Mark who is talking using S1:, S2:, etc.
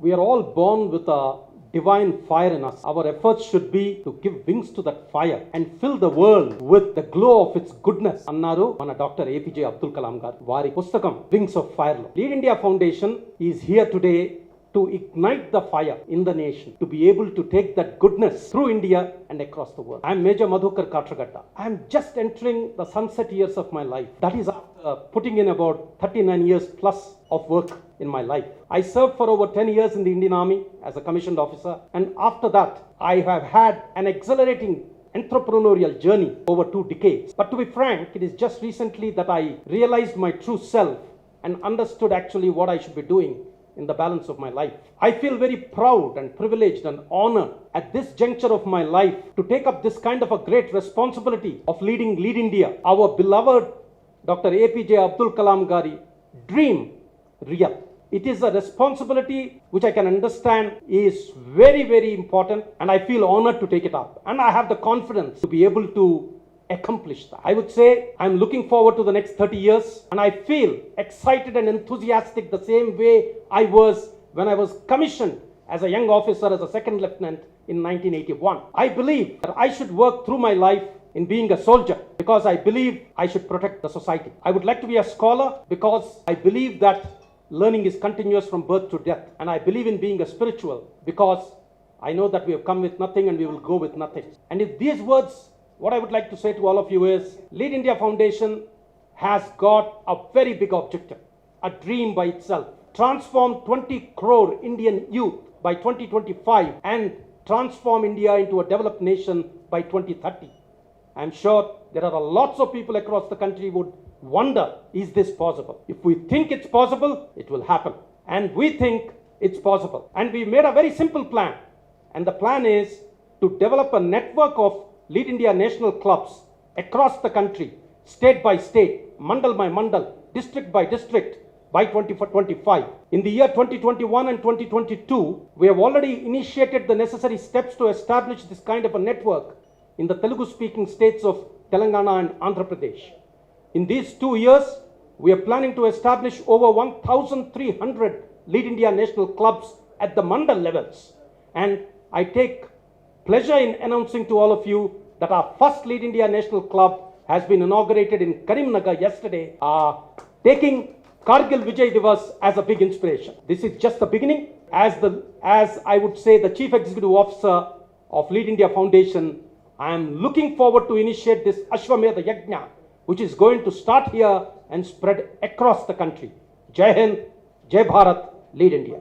S1: We are all born with a divine fire in us. Our efforts should be to give wings to that fire and fill the world with the glow of its goodness. అన్నారు మన doctor APJ Abdul Kalam గారు. వారి పుస్తకం wings of fire లో lead India foundation is here today to ignite the fire in the nation, to be able to take that goodness through India and across the world. I am Major Madhukar Katragatta. I am just entering the sunset years of my life. That is after putting in about 39 years plus of work in my life. I served for over 10 years in the Indian Army as a commissioned officer, and after that I have had an exhilarating entrepreneurial journey over 2 decades. But to be frank, it is just recently that I realized my true self and understood actually what I should be doing in the balance of my life. I feel very proud and privileged and honored at this juncture of my life to take up this kind of a great responsibility of leading Lead India, our beloved Dr. APJ Abdul Kalam Gari dream real. It is a responsibility which I can understand is very, very important, and I feel honored to take it up. And I have the confidence to be able to accomplish that. I would say I'm looking forward to the next 30 years, and I feel excited and enthusiastic the same way I was when I was commissioned as a young officer, as a second lieutenant in 1981. I believe that I should work through my life in being a soldier because I believe I should protect the society. I would like to be a scholar because I believe that learning is continuous from birth to death, and I believe in being a spiritual because I know that we have come with nothing and we will go with nothing. And if these words, what I would like to say to all of you is, Lead India Foundation has got a very big objective, a dream by itself. Transform 20 crore Indian youth by 2025 and transform India into a developed nation by 2030. I am sure there are lots of people across the country would wonder, is this possible? If we think it's possible, it will happen. And we think it's possible. And we made a very simple plan. And the plan is to develop a network of Lead India national clubs across the country, state by state, mandal by mandal, district by district by 2025. In the year 2021 and 2022, we have already initiated the necessary steps to establish this kind of a network in the Telugu-speaking states of Telangana and Andhra Pradesh. In these 2 years, we are planning to establish over 1,300 Lead India national clubs at the mandal levels. And I take pleasure in announcing to all of you that our first Lead India National Club has been inaugurated in Karimnagar yesterday, taking Kargil Vijay Divas as a big inspiration. This is just the beginning. As I would say, the Chief Executive Officer of Lead India Foundation, I am looking forward to initiate this Ashwamedha Yajna, which is going to start here and spread across the country. Jai Hind, Jai Bharat, Lead India.